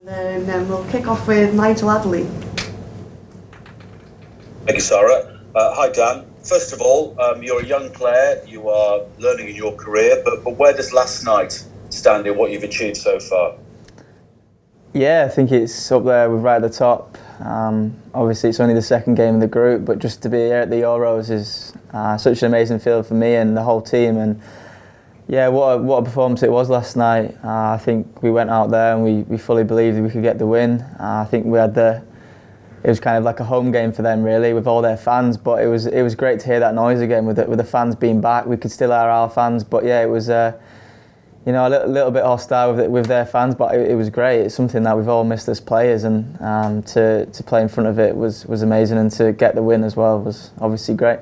And we'll kick off with Nigel Adderley. Thank you, Sarah. Hi, Dan. First of all, you're a young player. You are learning in your career, but where does last night stand in what you've achieved so far? Yeah, I think it's up there with right at the top. Obviously, it's only the second game of the group, but just to be here at the Euros is such an amazing feeling for me and the whole team. And yeah, what a performance it was last night. I think we went out there and we fully believed we could get the win. I think it was kind of like a home game for them really, with all their fans. But it was great to hear that noise again with the fans being back. We could still hear our fans, but yeah, it was a little bit hostile with their fans, but it was great. It's something that we've all missed as players, and to play in front of it was amazing, and to get the win as well was obviously great.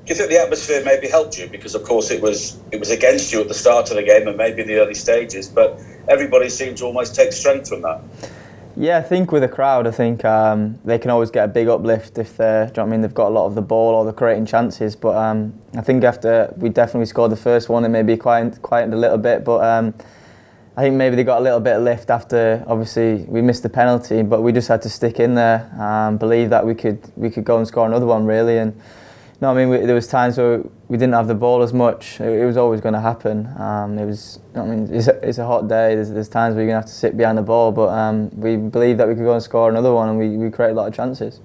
Do you think the atmosphere maybe helped you? Because of course it was against you at the start of the game and maybe in the early stages, but everybody seemed to almost take strength from that. Yeah, I think with a crowd, I think they can always get a big uplift if they've got a lot of the ball or they're creating chances. But I think after we definitely scored the first one, it maybe quietened a little bit. But I think maybe they got a little bit of lift after, obviously, we missed the penalty, but we just had to stick in there, believe that we could go and score another one, really. And there was times where we didn't have the ball as much. It was always going to happen. It's a hot day. There's times where you're going to have to sit behind the ball, but we believed that we could go and score another one, and we created a lot of chances.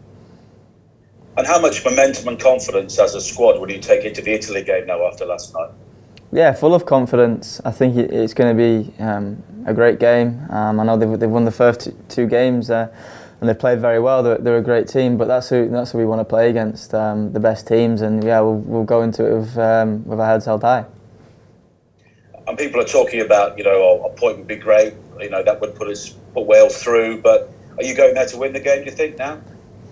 And how much momentum and confidence as a squad would you take into the Italy game now after last night? Yeah, full of confidence. I think it's going to be a great game. I know they've won the first two games. And they played very well. They're a great team, but that's who we want to play against, the best teams. And yeah, we'll go into it with our heads held high. And people are talking about, a point would be great. That would put Wales through. But are you going there to win the game? Do you think now?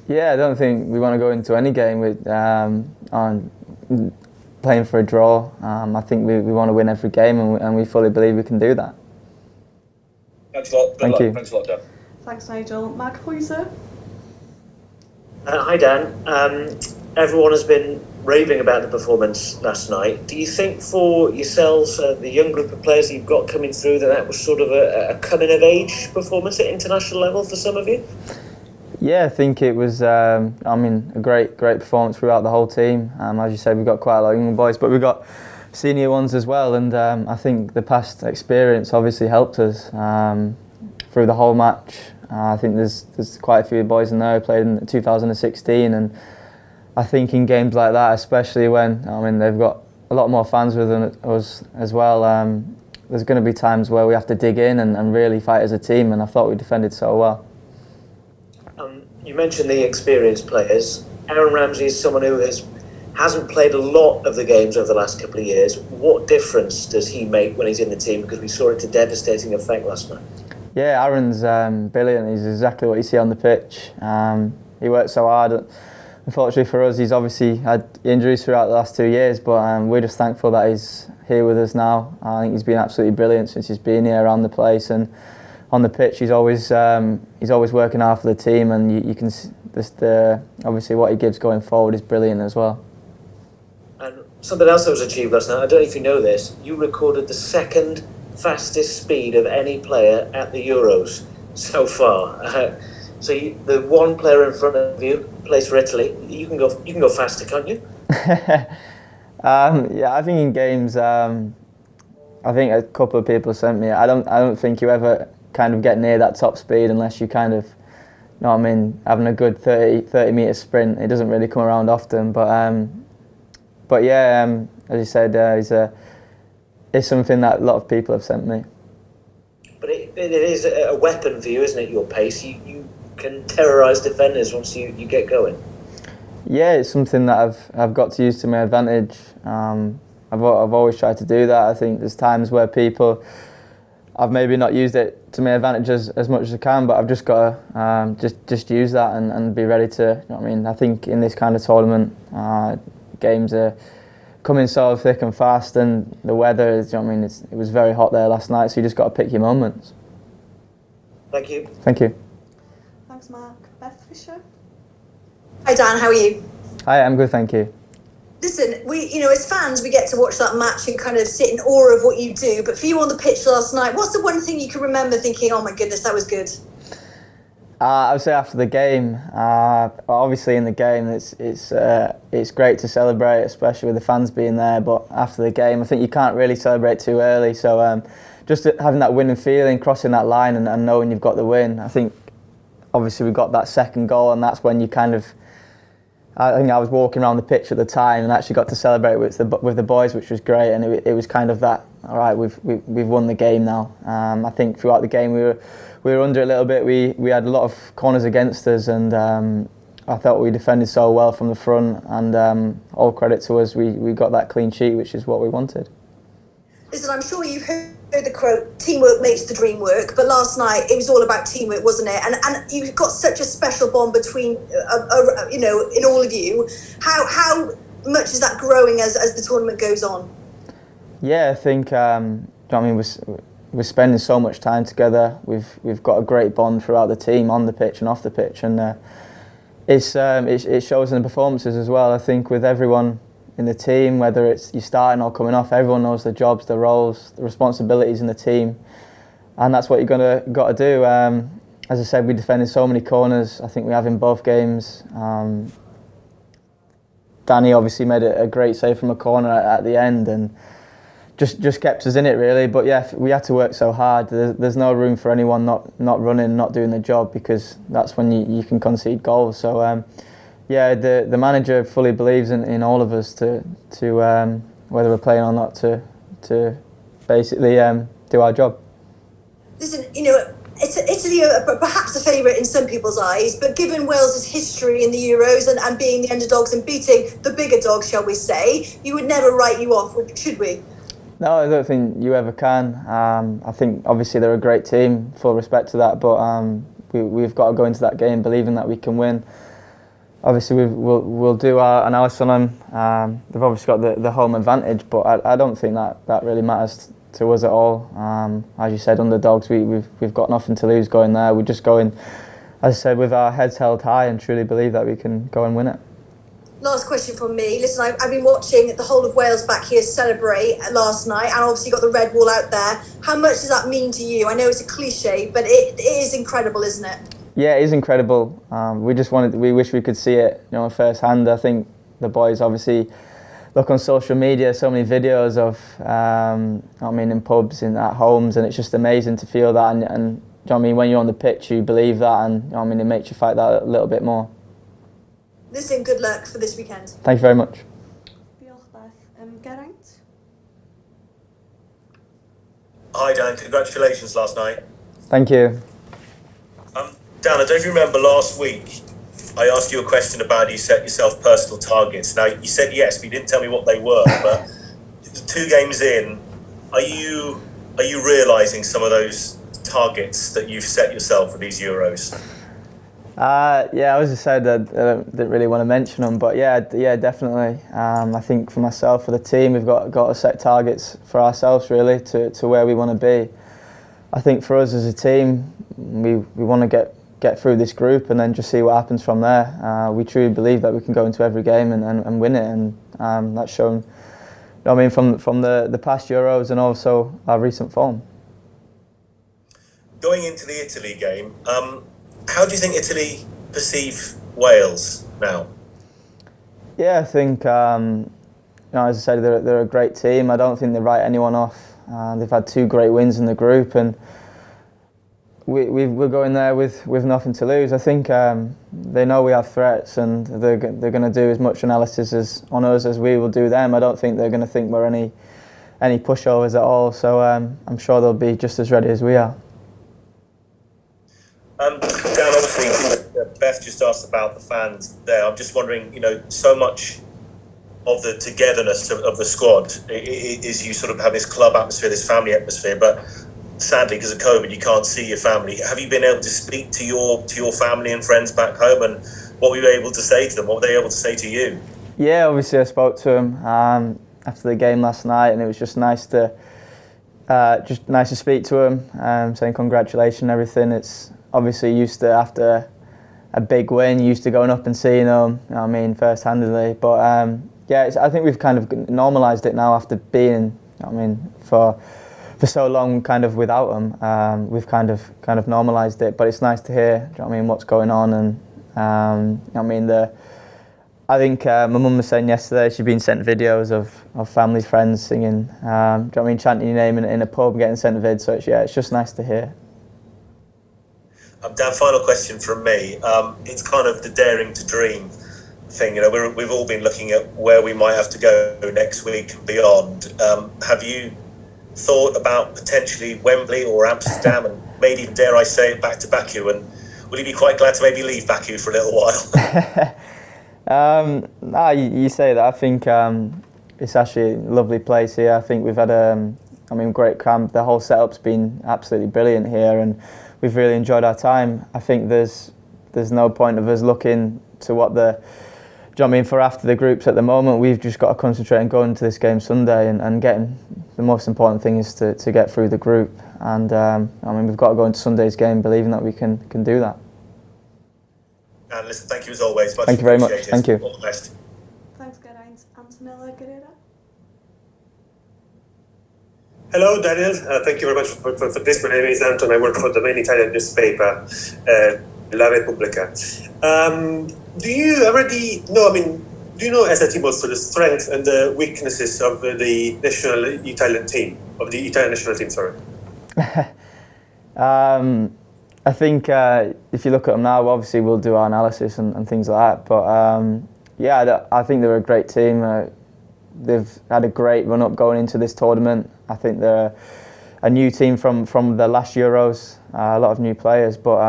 Yeah, I don't think we want to go into any game with on playing for a draw. I think we want to win every game, and we fully believe we can do that. Thanks a lot. Thank you. Thanks a lot, Dan. Thanks, Nigel. Mark Huyser. Hi, Dan. Everyone has been raving about the performance last night. Do you think for yourselves, the young group of players that you've got coming through, that was sort of a coming-of-age performance at international level for some of you? Yeah, I think it was a great performance throughout the whole team. As you said, we've got quite a lot of young boys, but we've got senior ones as well. And I think the past experience obviously helped us through the whole match. I think there's quite a few boys in there who played in 2016, and I think in games like that, especially when they've got a lot more fans with us as well, there's going to be times where we have to dig in and really fight as a team, and I thought we defended so well. You mentioned the experienced players. Aaron Ramsey is someone who hasn't played a lot of the games over the last couple of years. What difference does he make when he's in the team? Because we saw it to devastating effect last night. Yeah, Aaron's brilliant. He's exactly what you see on the pitch. He works so hard. Unfortunately for us, he's obviously had injuries throughout the last 2 years, but we're just thankful that he's here with us now. I think he's been absolutely brilliant since he's been here around the place, and on the pitch he's always working hard for the team, and you can see obviously what he gives going forward is brilliant as well. And something else that was achieved last night, I don't know if you know this, you recorded the second fastest speed of any player at the Euros so far. So the one player in front of you plays for Italy. You can go faster, can't you? Yeah, I think in games, I think a couple of people sent me. I don't think you ever kind of get near that top speed unless you kind of, having a good 30 metre sprint. It doesn't really come around often, but yeah, as you said, it's something that a lot of people have sent me. But it is a weapon for you, isn't it, your pace? You can terrorise defenders once you get going. Yeah, it's something that I've got to use to my advantage. I've always tried to do that. I think there's times where I've maybe not used it to my advantage as much as I can, but I've just got to just use that and be ready to, I think in this kind of tournament, games are coming so thick and fast, and the weather is, it was very hot there last night, so you just got to pick your moments. Thank you. Thank you. Thanks, Mark. Beth Fisher. Hi Dan, how are you? Hi, I'm good, thank you. Listen, as fans, we get to watch that match and kind of sit in awe of what you do. But for you on the pitch last night, what's the one thing you can remember thinking, oh my goodness, that was good? I would say after the game, obviously in the game it's great to celebrate, especially with the fans being there. But after the game, I think you can't really celebrate too early. So just having that winning feeling, crossing that line, and knowing you've got the win. I think obviously we got that second goal, and that's when you kind of. I think I was walking around the pitch at the time and actually got to celebrate with the boys, which was great. And it was kind of that. All right, we've won the game now. I think throughout the game we were under a little bit. We had a lot of corners against us, and I thought we defended so well from the front. And all credit to us, we got that clean sheet, which is what we wanted. Listen, I'm sure you've heard the quote, teamwork makes the dream work, but last night it was all about teamwork, wasn't it? And you've got such a special bond between, in all of you. How much is that growing as the tournament goes on? Yeah, I think, we're spending so much time together. We've got a great bond throughout the team, on the pitch and off the pitch, and it shows in the performances as well. I think with everyone in the team, whether it's you starting or coming off, everyone knows the jobs, the roles, the responsibilities in the team, and that's what you're got to do. As I said, we defended so many corners. I think we have in both games. Danny obviously made a great save from a corner at the end, and just kept us in it really. But yeah, we had to work so hard. There's no room for anyone not running, not doing the job, because that's when you can concede goals. So. Yeah, the manager fully believes in all of us to whether we're playing or not to basically do our job. Listen, Italy are perhaps a favourite in some people's eyes, but given Wales's history in the Euros and being the underdogs and beating the bigger dogs, shall we say, you would never write you off, should we? No, I don't think you ever can. I think obviously they're a great team, full respect to that, but we've got to go into that game believing that we can win. Obviously, we'll do our analysis on them. They've obviously got the home advantage, but I don't think that really matters to us at all. As you said, underdogs, we've got nothing to lose going there. We're just going, as I said, with our heads held high and truly believe that we can go and win it. Last question from me. Listen, I've been watching the whole of Wales back here celebrate last night, and obviously got the red wall out there. How much does that mean to you? I know it's a cliche, but it is incredible, isn't it? Yeah, it is incredible. We wish we could see it, firsthand. I think the boys obviously look on social media, so many videos of, in pubs, at homes, and it's just amazing to feel that. And when you're on the pitch, you believe that, and it makes you fight that a little bit more. Listen, good luck for this weekend. Thank you very much. Geraint? Hi Dan, congratulations last night. Thank you. Dan, I don't know if you remember last week, I asked you a question about you set yourself personal targets. Now, you said yes, but you didn't tell me what they were. But 2 games in, are you realising some of those targets that you've set yourself for these Euros? Yeah, as I said, I didn't really want to mention them, but yeah, definitely. I think for myself, for the team, we've got to set targets for ourselves really to where we want to be. I think for us as a team, we want to get through this group and then just see what happens from there. We truly believe that we can go into every game and win it, and that's shown. From the past Euros and also our recent form. Going into the Italy game, how do you think Italy perceive Wales now? Yeah, I think as I said, they're a great team. I don't think they write anyone off. They've had 2 great wins in the group, and we're going there with nothing to lose. I think they know we have threats, and they're going to do as much analysis on us as we will do them. I don't think they're going to think we're any pushovers at all. So I'm sure they'll be just as ready as we are. Dan, obviously, Beth just asked about the fans there. I'm just wondering, so much of the togetherness of the squad is you sort of have this club atmosphere, this family atmosphere, but sadly, because of COVID, you can't see your family. Have you been able to speak to your family and friends back home, and what were you able to say to them? What were they able to say to you? Yeah, obviously I spoke to them after the game last night, and it was just nice to speak to them, saying congratulations and everything. It's obviously used to, after a big win, used to going up and seeing them, first-handedly. But yeah, I think we've kind of normalised it now after being, I mean, for so long kind of without them. We've kind of normalised it, but it's nice to hear, do you know what I mean, what's going on. And I mean, I think my mum was saying yesterday she'd been sent videos of family, friends singing, do you know what I mean, chanting your name in a pub, getting sent a vid. So it's just nice to hear. Dan, final question from me. It's kind of the daring to dream thing. You know, we've all been looking at where we might have to go next week and beyond. Have you thought about potentially Wembley or Amsterdam, and maybe, dare I say it, back to Baku? And will you be quite glad to maybe leave Baku for a little while? You say that. I think it's actually a lovely place here. I think we've had great camp. The whole setup's been absolutely brilliant here, and we've really enjoyed our time. I think there's no point of us looking to what do you know what I mean, for after the groups at the moment. We've just got to concentrate on going to this game Sunday and getting, the most important thing is to get through the group. And we've got to go into Sunday's game believing that we can do that. And listen, thank you as always. Thank you very much. Thank you. All the best. Thanks, Geraint. Antonella Guerrera. Hello, Daniel. Thank you very much for this. My name is Anton. I work for the main Italian newspaper, La Repubblica. Do you already know, do you know as a team also the strengths and the weaknesses of the Italian national team, sorry? I think if you look at them now, obviously we'll do our analysis and things like that. But yeah, I think they're a great team. They've had a great run up going into this tournament. I think they're a new team from the last Euros. A lot of new players, but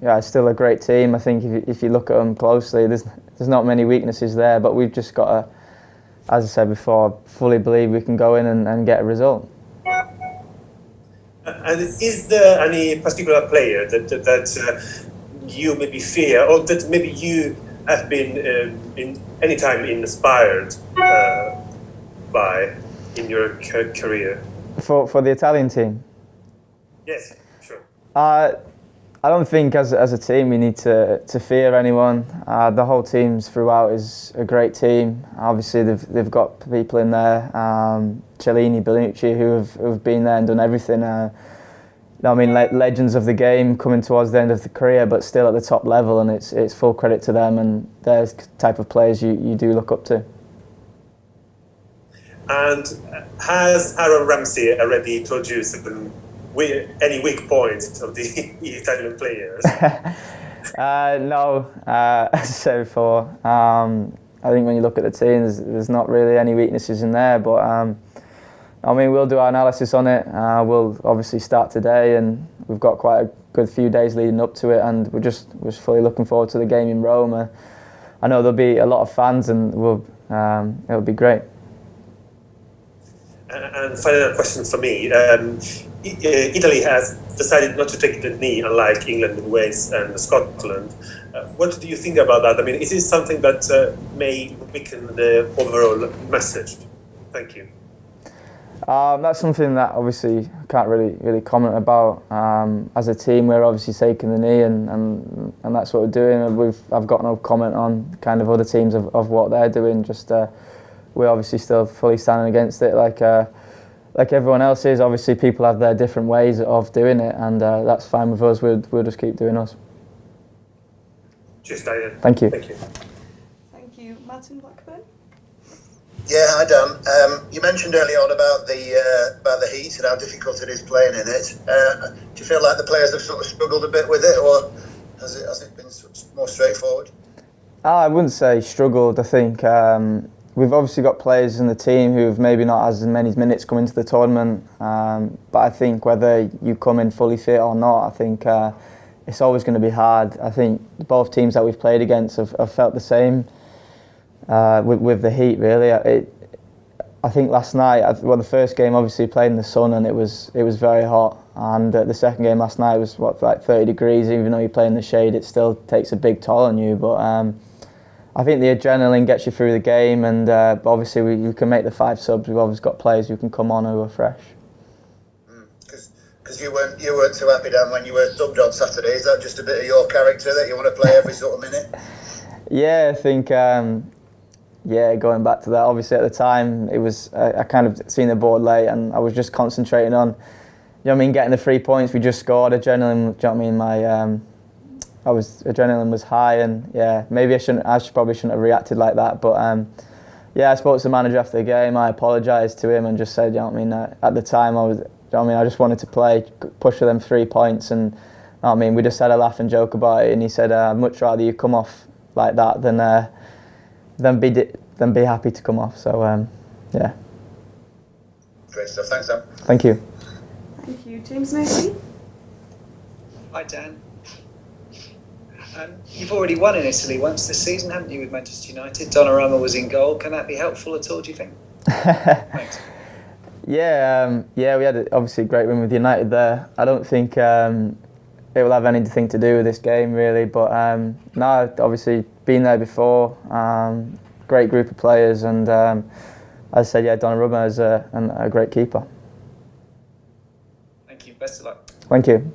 yeah, it's still a great team. I think if you look at them closely, there's not many weaknesses there. But we've just got to, as I said before, fully believe we can go in and get a result. And is there any particular player that you maybe fear, or that maybe you have been in any time inspired by in your career? For the Italian team? Yes, sure. I don't think as a team we need to fear anyone. The whole team throughout is a great team. Obviously they've got people in there, Cellini, Bonucci, who've been there and done everything. Legends of the game coming towards the end of the career, but still at the top level, and it's full credit to them, and they're the type of players you do look up to. And has Aaron Ramsey already told you any weak points of the Italian players? No, as I said before, I think when you look at the team, there's not really any weaknesses in there, but we'll do our analysis on it. We'll obviously start today, and we've got quite a good few days leading up to it, and we're just fully looking forward to the game in Rome. I know there'll be a lot of fans, and it'll be great. And final question for me. Italy has decided not to take the knee, unlike England and Wales and Scotland. What do you think about that? Is it something that may weaken the overall message? Thank you. That's something that obviously I can't really comment about. As a team, we're obviously taking the knee, and that's what we're doing. I've got no comment on kind of other teams of what they're doing. Just we're obviously still fully standing against it, like everyone else is. Obviously, people have their different ways of doing it, and that's fine with us. We'll just keep doing us. Cheers, Diane. Thank you. Thank you. Thank you. Martin Blackburn. Yeah, hi Dan. You mentioned earlier on about the heat and how difficult it is playing in it. Do you feel like the players have sort of struggled a bit with it, or has it been more straightforward? I wouldn't say struggled. I think we've obviously got players in the team who've maybe not as many minutes come into the tournament, but I think whether you come in fully fit or not, I think it's always going to be hard. I think both teams that we've played against have felt the same. With the heat, really. I think last night, the first game obviously played in the sun, and it was very hot. And the second game last night was like 30 degrees. Even though you play in the shade, it still takes a big toll on you. But I think the adrenaline gets you through the game, and obviously we can make the 5 subs. We've always got players who can come on who are fresh. Because you weren't too happy, Dan, when you were subbed on Saturday. Is that just a bit of your character that you want to play every sort of minute? Yeah, I think. yeah, going back to that, obviously at the time, it was I kind of seen the board late and I was just concentrating on, getting the 3 points. We just scored. Adrenaline, adrenaline was high, and yeah, maybe probably shouldn't have reacted like that. But yeah, I spoke to the manager after the game. I apologised to him and just said, at the time I just wanted to play, push for them 3 points, and we just had a laugh and joke about it. And he said, I'd much rather you come off like that than be happy to come off. So yeah. Great stuff. Thanks, Sam. Thank you. Thank you. James Macy? Hi, Dan. You've already won in Italy once this season, haven't you, with Manchester United? Donnarumma was in goal. Can that be helpful at all, do you think? Thanks. Yeah, we had obviously a great win with United there. I don't think it will have anything to do with this game really, but no, obviously been there before. Great group of players, and as I said, yeah, Donnarumma is a great keeper. Thank you. Best of luck. Thank you.